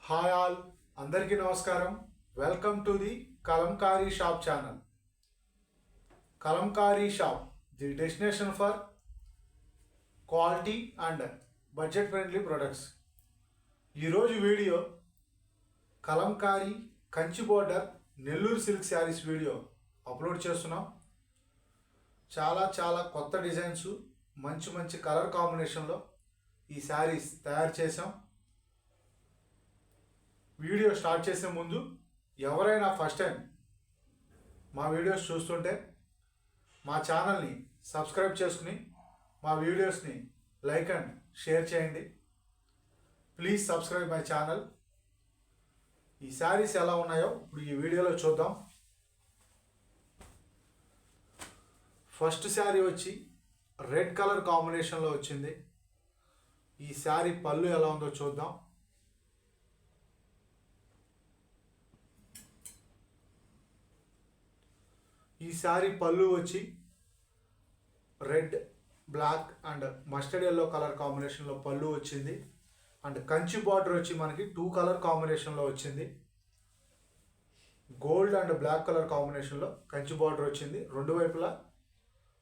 Hi all, అందరికీ నమస్కారం. Welcome to the Kalamkari shop channel. Kalamkari shop, the destination for quality and budget friendly products. ఈరోజు video Kalamkari Kanchi border Nellore silk saris video upload చేస్తున్నాం. చాలా కొత్త designs, మంచి colour కాంబినేషన్లో ఈ శారీస్ తయారు చేసాం. వీడియో స్టార్ట్ చేసే ముందు ఎవరైనా ఫస్ట్ టైం మా వీడియోస్ చూస్తుంటే మా ఛానల్ని సబ్స్క్రైబ్ చేసుకుని మా వీడియోస్ని లైక్ అండ్ షేర్ చేయండి. Please subscribe my channel. ఈ శారీస్ ఎలా ఉన్నాయో ఇప్పుడు ఈ వీడియోలో చూద్దాం. ఫస్ట్ శారీ వచ్చి రెడ్ కలర్ కాంబినేషన్లో వచ్చింది. ఈ శారీ పళ్ళు ఎలా ఉందో చూద్దాం. ఈ శారీ పళ్ళు వచ్చి red, black and mustard yellow colour కాంబినేషన్లో పళ్ళు వచ్చింది. అండ్ కంచి బార్డర్ వచ్చి మనకి 2 కలర్ కాంబినేషన్లో వచ్చింది. గోల్డ్ అండ్ బ్లాక్ కలర్ కాంబినేషన్లో కంచి బార్డర్ వచ్చింది. రెండు వైపులా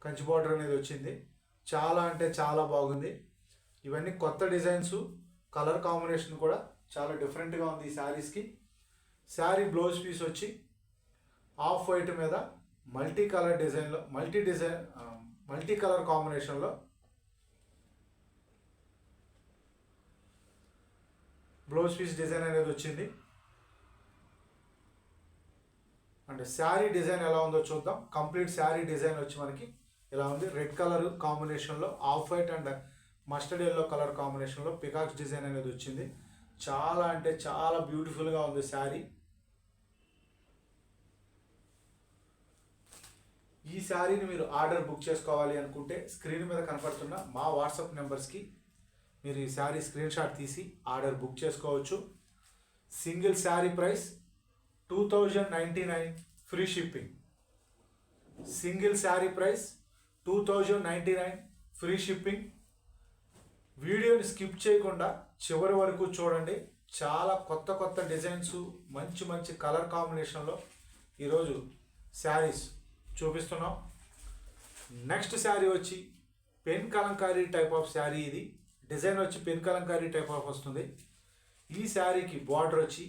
కంచి బార్డర్ అనేది వచ్చింది. చాలా బాగుంది. ఇవన్నీ కొత్త డిజైన్స్, కలర్ కాంబినేషన్ కూడా చాలా డిఫరెంట్గా ఉంది ఈ శారీస్కి. శారీ బ్లౌజ్ పీస్ వచ్చి ఆఫ్ వైట్ మీద మల్టీ కలర్ డిజైన్లో మల్టీ కలర్ కాంబినేషన్లో బ్లౌజ్ పీస్ డిజైన్ అనేది వచ్చింది. అండ్ శారీ డిజైన్ ఎలా ఉందో చూద్దాం. కంప్లీట్ శారీ డిజైన్ వచ్చి మనకి ఇలా ఉంది. రెడ్ కలర్ కాంబినేషన్లో of white and mustard yellow colour కాంబినేషన్లో పికాక్స్ డిజైన్ అనేది వచ్చింది. చాలా బ్యూటిఫుల్గా ఉంది శారీ. ఈ శారీని మీరు ఆర్డర్ బుక్ చేసుకోవాలి అనుకుంటే స్క్రీన్ మీద కనపడుతున్న మా వాట్సాప్ నెంబర్స్కి మీరు ఈ శారీ స్క్రీన్ షాట్ తీసి ఆర్డర్ బుక్ చేసుకోవచ్చు. Single sari price 2099 free shipping. Single sari price 2099 free shipping. వీడియోని స్కిప్ చేయకుండా చివరి వరకు చూడండి. చాలా కొత్త డిజైన్స్, మంచి కలర్ కాంబినేషన్లో ఈరోజు శారీస్ చూపిస్తున్నాం. నెక్స్ట్ శారీ వచ్చి pen Kalamkari type of sari. ఇది డిజైన్ వచ్చి పెన్ కలంకారీ టైప్ ఆఫ్ వస్తుంది. ఈ శారీకి బార్డర్ వచ్చి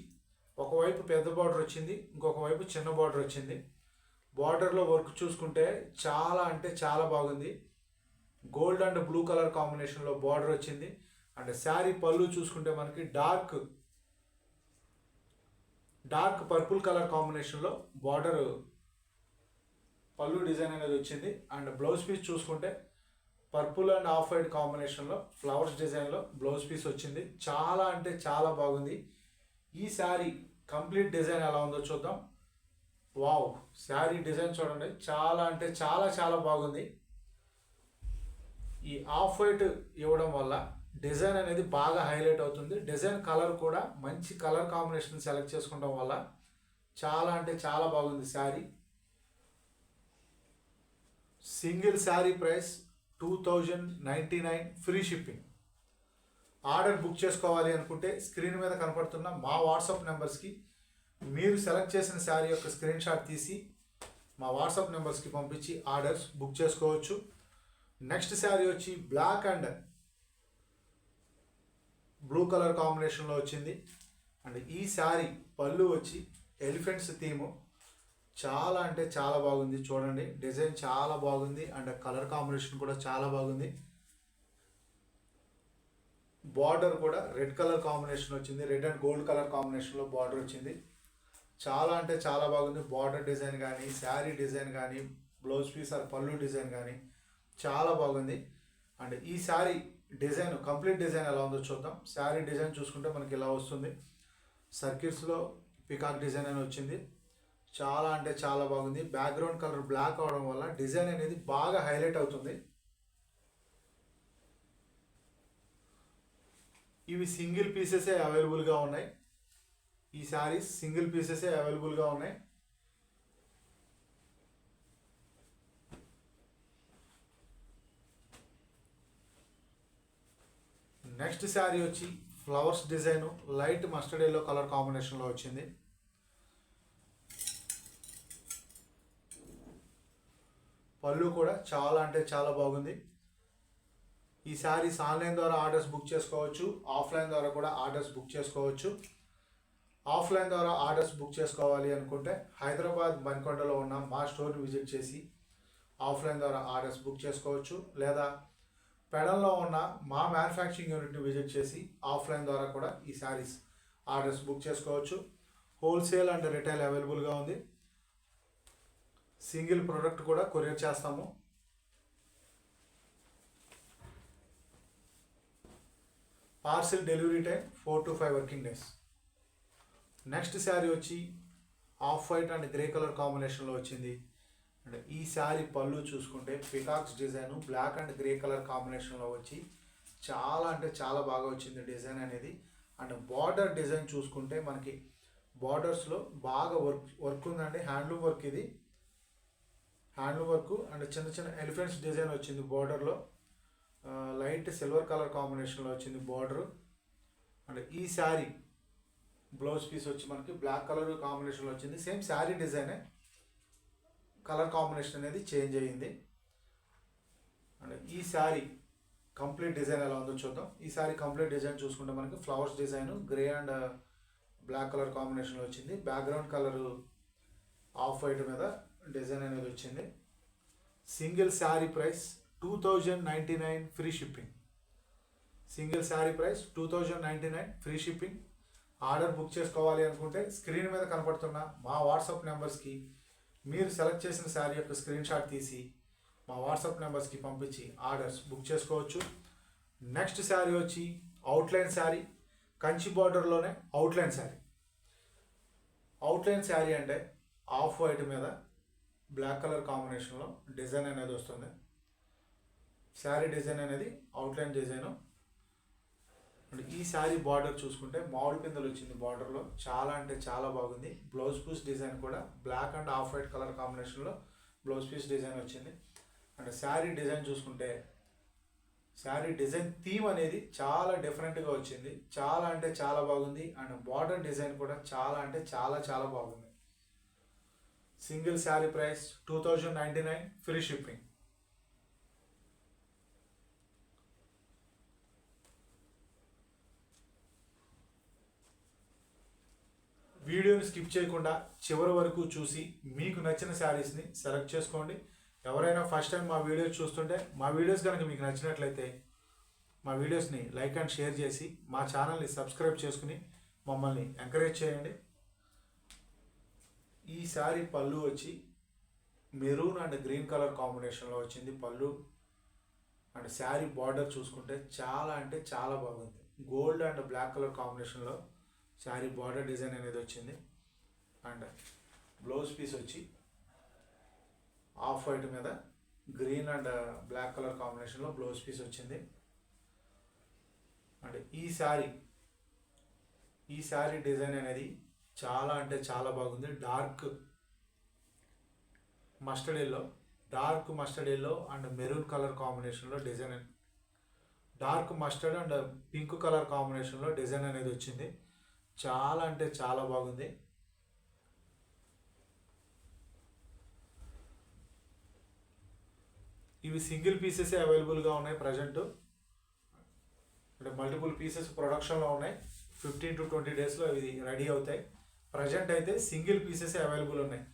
ఒకవైపు పెద్ద బార్డర్ వచ్చింది, ఇంకొక వైపు చిన్న బార్డర్ వచ్చింది. బార్డర్లో వర్క్ చూసుకుంటే చాలా బాగుంది. గోల్డ్ అండ్ బ్లూ కలర్ కాంబినేషన్లో బార్డర్ వచ్చింది. అండ్ శారీ పళ్ళు చూసుకుంటే మనకి డార్క్ పర్పుల్ కలర్ కాంబినేషన్లో బార్డర్ పళ్ళు డిజైన్ అనేది వచ్చింది. అండ్ బ్లౌజ్ పీస్ చూసుకుంటే పర్పుల్ అండ్ ఆఫ్ వైట్ కాంబినేషన్లో ఫ్లవర్స్ డిజైన్లో బ్లౌజ్ పీస్ వచ్చింది. చాలా బాగుంది. ఈ శారీ కంప్లీట్ డిజైన్ ఎలా ఉందో చూద్దాం. వావ్, శారీ డిజైన్ చూడండి. చాలా బాగుంది. ఈ ఆఫ్ వైట్ ఇవ్వడం వల్ల డిజైన్ అనేది బాగా హైలైట్ అవుతుంది. డిజైన్ కలర్ కూడా మంచి కలర్ కాంబినేషన్ సెలెక్ట్ చేసుకోవడం వల్ల చాలా బాగుంది sari. Single sari price 2099 free shipping. Order book చేసుకోవాలి అనుకుంటే స్క్రీన్ మీద కనపడుతున్న మా వాట్సాప్ నెంబర్స్కి మీరు సెలెక్ట్ చేసిన శారీ యొక్క స్క్రీన్ షాట్ తీసి మా వాట్సాప్ నెంబర్స్కి పంపించి ఆర్డర్స్ బుక్ చేసుకోవచ్చు. నెక్స్ట్ శారీ వచ్చి బ్లాక్ అండ్ బ్లూ కలర్ కాంబినేషన్లో వచ్చింది. అండ్ ఈ శారీ పళ్ళు వచ్చి ఎలిఫెంట్స్ థీము. చాలా బాగుంది. చూడండి, డిజైన్ చాలా బాగుంది. అండ్ కలర్ కాంబినేషన్ కూడా చాలా బాగుంది. బార్డర్ కూడా రెడ్ కలర్ కాంబినేషన్ వచ్చింది. రెడ్ అండ్ గోల్డ్ కలర్ కాంబినేషన్లో బార్డర్ వచ్చింది. చాలా బాగుంది. బార్డర్ డిజైన్ కానీ, శారీ డిజైన్ కానీ, బ్లౌజ్ పీస్ ఆర్ పళ్ళు డిజైన్ కానీ చాలా బాగుంది. అండ్ ఈ శారీ డిజైన్ కంప్లీట్ డిజైన్ ఎలా ఉందో చూద్దాం. శారీ డిజైన్ చూసుకుంటే మనకి ఇలా వస్తుంది. సర్కిల్స్లో పికాక్ డిజైన్ అని వచ్చింది. చాలా బాగుంది. బ్యాక్గ్రౌండ్ కలర్ బ్లాక్ అవడం వల్ల డిజైన్ అనేది బాగా హైలైట్ అవుతుంది. ఇవి సింగిల్ పీసెసే అవైలబుల్గా ఉన్నాయి. ఈ శారీస్ సింగిల్ పీసెసే అవైలబుల్గా ఉన్నాయి. నెక్స్ట్ శారీ వచ్చి flowers design light mustard yellow colour కాంబినేషన్లో వచ్చింది. పళ్ళు కూడా చాలా అంటే చాలా బాగుంది. ఈ శారీస్ ఆన్లైన్ ద్వారా ఆర్డర్స్ బుక్ చేసుకోవచ్చు, ఆఫ్లైన్ ద్వారా కూడా ఆర్డర్స్ బుక్ చేసుకోవచ్చు. ఆఫ్లైన్ ద్వారా ఆర్డర్స్ బుక్ చేసుకోవాలి అనుకుంటే హైదరాబాద్ మణికొండలో ఉన్న మా స్టోర్ని విజిట్ చేసి ఆఫ్లైన్ ద్వారా ఆర్డర్స్ బుక్ చేసుకోవచ్చు. లేదా పెడల్లో ఉన్న మా మ్యానుఫ్యాక్చరింగ్ యూనిట్ని విజిట్ చేసి ఆఫ్లైన్ ద్వారా కూడా ఈ శారీస్ ఆర్డర్స్ బుక్ చేసుకోవచ్చు. హోల్సేల్ అండ్ రిటైల్ అవైలబుల్గా ఉంది. సింగిల్ ప్రోడక్ట్ కూడా కొరియర్ చేస్తాము. Parcel delivery time 4 to 5 working days. Next sari వచ్చి off white and grey colour కాంబినేషన్లో వచ్చింది. అండ్ ఈ శారీ పళ్ళు చూసుకుంటే peacocks design black and grey colour కాంబినేషన్లో వచ్చి చాలా అంటే చాలా బాగా వచ్చింది డిజైన్ అనేది. అండ్ బార్డర్ డిజైన్ చూసుకుంటే మనకి బార్డర్స్లో బాగా వర్క్ ఉందండి. హ్యాండ్లూమ్ వర్క్, ఇది హ్యాండ్లూమ్ వర్క్. అండ్ చిన్న చిన్న ఎలిఫెంట్స్ డిజైన్ వచ్చింది బార్డర్లో. లైట్ సిల్వర్ కలర్ కాంబినేషన్లో వచ్చింది బార్డర్. అండ్ ఈ శారీ బ్లౌజ్ పీస్ వచ్చి మనకి బ్లాక్ కలర్ కాంబినేషన్లో వచ్చింది. సేమ్ శారీ డిజైనే, కలర్ కాంబినేషన్ అనేది చేంజ్ అయ్యింది. అండ్ ఈ శారీ కంప్లీట్ డిజైన్ ఎలా ఉందో చూద్దాం. ఈ శారీ కంప్లీట్ డిజైన్ చూసుకుంటే మనకి flowers design grey and black colour కాంబినేషన్లో వచ్చింది. బ్యాక్గ్రౌండ్ కలరు ఆఫ్ వైట్ మీద డిజైన్ అనేది వచ్చింది. Single sari price 2099 free shipping. Single sari price 2099 free shipping. Order book చేసుకోవాలి అనుకుంటే స్క్రీన్ మీద కనపడుతున్న మా వాట్సాప్ నెంబర్స్కి మీరు సెలెక్ట్ చేసిన శారీ యొక్క స్క్రీన్ షాట్ తీసి మా వాట్సాప్ నెంబర్స్కి పంపించి ఆర్డర్స్ బుక్ చేసుకోవచ్చు. నెక్స్ట్ శారీ వచ్చి అవుట్లైన్ శారీ, కంచి బార్డర్లోనే అవుట్లైన్ శారీ. అవుట్లైన్ శారీ అంటే ఆఫ్ వైట్ మీద బ్లాక్ కలర్ కాంబినేషన్లో డిజైన్ అనేది వస్తుంది. శారీ డిజైన్ అనేది అవుట్లైన్ డిజైను. అండ్ ఈ శారీ బార్డర్ చూసుకుంటే మామిడి పిందెలు వచ్చింది బార్డర్లో, చాలా అంటే చాలా బాగుంది. బ్లౌజ్ పీస్ డిజైన్ కూడా black and off white colour కాంబినేషన్లో బ్లౌజ్ పీస్ డిజైన్ వచ్చింది. అండ్ శారీ డిజైన్ చూసుకుంటే శారీ డిజైన్ థీమ్ అనేది చాలా డిఫరెంట్గా వచ్చింది, చాలా అంటే చాలా బాగుంది. అండ్ బార్డర్ డిజైన్ కూడా చాలా అంటే చాలా చాలా బాగుంది. Single sari price 2099 free shipping. వీడియోని స్కిప్ చేయకుండా చివరి వరకు చూసి మీకు నచ్చిన శారీస్ని సెలెక్ట్ చేసుకోండి. ఎవరైనా ఫస్ట్ టైం మా వీడియోస్ చూస్తుంటే మా వీడియోస్ కనుక మీకు నచ్చినట్లయితే మా వీడియోస్ని లైక్ అండ్ షేర్ చేసి మా ఛానల్ని సబ్స్క్రైబ్ చేసుకుని మమ్మల్ని ఎంకరేజ్ చేయండి. ఈ శారీ పళ్ళు వచ్చి మెరూన్ అండ్ గ్రీన్ కలర్ కాంబినేషన్లో వచ్చింది పళ్ళు. అండ్ శారీ బార్డర్ చూసుకుంటే చాలా అంటే చాలా బాగుంది. గోల్డ్ అండ్ బ్లాక్ కలర్ కాంబినేషన్లో శారీ బార్డర్ డిజైన్ అనేది వచ్చింది. అండ్ బ్లౌజ్ పీస్ వచ్చి ఆఫ్ వైట్ మీద గ్రీన్ అండ్ బ్లాక్ కలర్ కాంబినేషన్లో బ్లౌజ్ పీస్ వచ్చింది. అండ్ ఈ శారీ డిజైన్ అనేది చాలా అంటే చాలా బాగుంది. Dark mustard yellow and maroon colour కాంబినేషన్లో design, dark mustard and pink colour కాంబినేషన్లో డిజైన్ అనేది వచ్చింది. చాలా అంటే చాలా బాగుంది. ఇవి సింగిల్ పీసెస్ అవైలబుల్గా ఉన్నాయి ప్రజెంట్. అంటే మల్టిపుల్ పీసెస్ ప్రొడక్షన్లో ఉన్నాయి. 15 to 20 డేస్లో ఇవి రెడీ అవుతాయి. ప్రజెంట్ అయితే సింగిల్ పీసెస్ అవైలబుల్ ఉన్నాయి.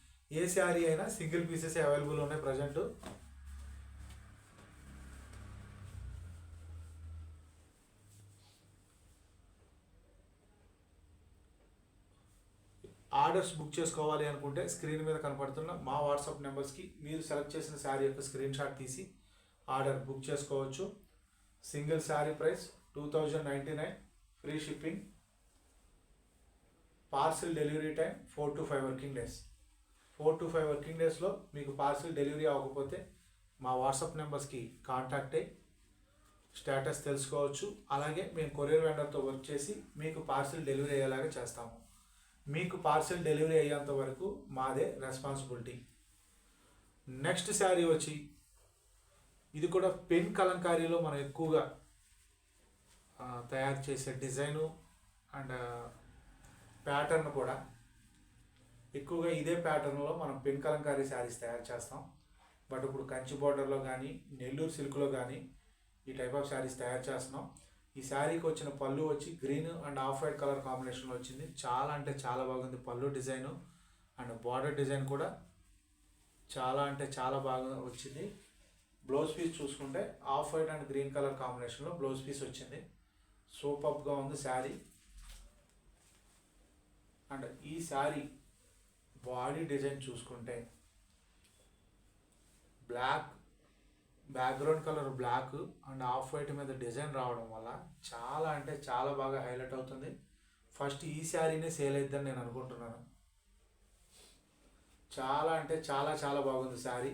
ఏ శారీ అయినా సింగిల్ పీసెస్ అవైలబుల్ ఉన్నాయి ప్రజెంట్. ఆర్డర్స్ బుక్ చేసుకోవాలి అనుకుంటే స్క్రీన్ మీద కనపడుతున్న మా వాట్సాప్ నెంబర్స్కి మీరు సెలెక్ట్ చేసిన శారీ యొక్క స్క్రీన్ షాట్ తీసి ఆర్డర్ బుక్ చేసుకోవచ్చు. Single sari price 2099 free shipping. Parcel delivery time 4 to 5 working days. 4 to 5 working డేస్లో మీకు పార్సిల్ డెలివరీ అవ్వకపోతే మా వాట్సాప్ నెంబర్స్కి కాంటాక్ట్ అయ్యి స్టేటస్ తెలుసుకోవచ్చు. అలాగే మేము కొరియర్ వెండర్తో వర్క్ చేసి మీకు పార్సిల్ డెలివరీ అయ్యేలాగా చేస్తాము. మీకు పార్సిల్ డెలివరీ అయ్యేంత వరకు మాదే రెస్పాన్సిబిలిటీ. నెక్స్ట్ శారీ వచ్చి ఇది కూడా పెన్ కలంకారీలో మనం ఎక్కువగా తయారు చేసే డిజైను అండ్ ప్యాటర్న్ కూడా ఎక్కువగా ఇదే ప్యాటర్న్లో మనం పెన్ కలంకారీ శారీస్ తయారు చేస్తాం. బట్ ఇప్పుడు కంచి బోర్డర్లో కానీ నెల్లూరు సిల్క్లో కానీ ఈ టైప్ ఆఫ్ శారీస్ తయారు చేస్తున్నాం. ఈ శారీకి వచ్చిన పళ్ళు వచ్చి green and off white colour కాంబినేషన్లో వచ్చింది. చాలా అంటే చాలా బాగుంది. పళ్ళు డిజైను అండ్ బార్డర్ డిజైన్ కూడా చాలా అంటే చాలా బాగా వచ్చింది. బ్లౌజ్ పీస్ చూసుకుంటే off white and green colour కాంబినేషన్లో బ్లౌజ్ పీస్ వచ్చింది. సూపర్గా ఉంది శారీ. అండ్ ఈ శారీ బాడీ డిజైన్ చూసుకుంటే black background colour black and off white మీద డిజైన్ రావడం వల్ల చాలా అంటే చాలా బాగా హైలైట్ అవుతుంది. ఫస్ట్ ఈ శారీనే సేల్ అయిద్దని నేను అనుకుంటున్నాను. చాలా అంటే చాలా చాలా బాగుంది శారీ.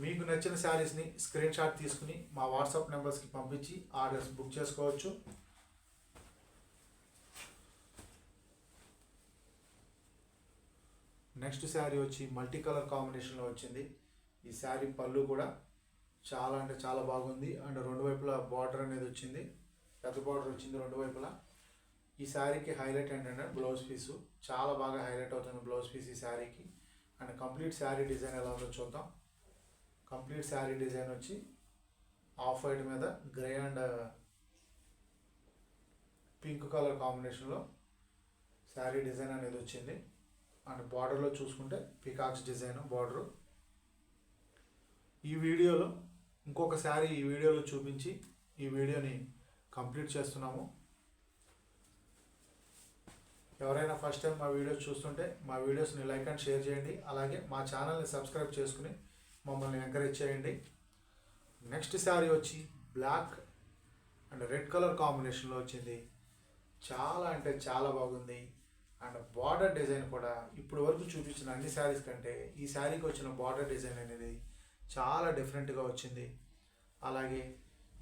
మీకు నచ్చిన శారీస్ని స్క్రీన్ షాట్ తీసుకుని మా వాట్సాప్ నెంబర్స్కి పంపించి ఆర్డర్స్ బుక్ చేసుకోవచ్చు. నెక్స్ట్ శారీ వచ్చి మల్టీ కలర్ కాంబినేషన్లో వచ్చింది. ఈ శారీ పళ్ళు కూడా చాలా అంటే చాలా బాగుంది అండ్ రెండు వైపులా బార్డర్ అనేది వచ్చింది. పెద్ద బార్డర్ వచ్చింది రెండు వైపులా. ఈ శారీకి హైలైట్ ఏంటంటే బ్లౌజ్ పీసు చాలా బాగా హైలైట్ అవుతుంది బ్లౌజ్ పీస్ ఈ శారీకి. అండ్ కంప్లీట్ శారీ డిజైన్ ఎలా ఉందో చూద్దాం. కంప్లీట్ శారీ డిజైన్ వచ్చి ఆఫ్ వైట్ మీద గ్రే అండ్ పింక్ కలర్ కాంబినేషన్లో శారీ డిజైన్ అనేది వచ్చింది. అండ్ బార్డర్లో చూసుకుంటే పికాక్స్ డిజైన్ బార్డరు. ఈ వీడియోలో ఇంకొక శారీ ఈ వీడియోలో చూపించి ఈ వీడియోని కంప్లీట్ చేస్తున్నాము. ఎవరైనా ఫస్ట్ టైం మా వీడియోస్ చూస్తుంటే మా వీడియోస్ని లైక్ అండ్ షేర్ చేయండి. అలాగే మా ఛానల్ని సబ్స్క్రైబ్ చేసుకుని మమ్మల్ని ఎంకరేజ్ చేయండి. నెక్స్ట్ శారీ వచ్చి బ్లాక్ అండ్ రెడ్ కలర్ కాంబినేషన్లో వచ్చింది. చాలా అంటే చాలా బాగుంది. అండ్ బార్డర్ డిజైన్ కూడా ఇప్పుడు వరకు చూపించిన అన్ని శారీస్ కంటే ఈ శారీకి వచ్చిన బార్డర్ డిజైన్ అనేది చాలా డిఫరెంట్గా వచ్చింది. అలాగే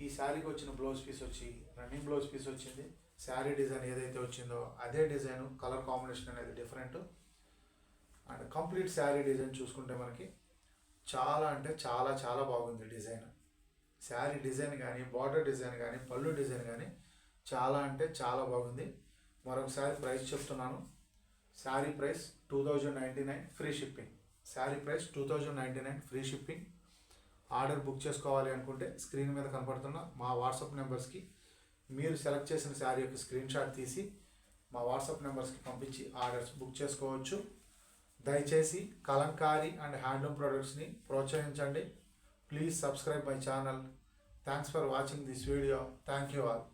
ఈ శారీకి వచ్చిన బ్లౌజ్ పీస్ వచ్చి రన్నింగ్ బ్లౌజ్ పీస్ వచ్చింది. శారీ డిజైన్ ఏదైతే వచ్చిందో అదే డిజైన్, కలర్ కాంబినేషన్ అనేది different. And complete sari design చూసుకుంటే మనకి చాలా అంటే చాలా చాలా బాగుంది డిజైన్. శారీ డిజైన్ కానీ బార్డర్ డిజైన్ కానీ పళ్ళు డిజైన్ కానీ చాలా అంటే చాలా బాగుంది. మరొకసారి ప్రైస్ చెప్తున్నాను. Sari price 2099 free shipping. Sari price 2099 free shipping. Order book చేసుకోవాలి అనుకుంటే స్క్రీన్ మీద కనపడుతున్న మా వాట్సాప్ నెంబర్స్కి మీరు సెలెక్ట్ చేసిన శారీ యొక్క స్క్రీన్ షాట్ తీసి మా వాట్సాప్ నెంబర్స్కి పంపించి ఆర్డర్స్ బుక్ చేసుకోవచ్చు. దయచేసి కలంకారీ అండ్ హ్యాండ్లూమ్ ప్రొడక్ట్స్ని ప్రోత్సహించండి. Please subscribe my channel. Thanks for watching this video. Thank you all.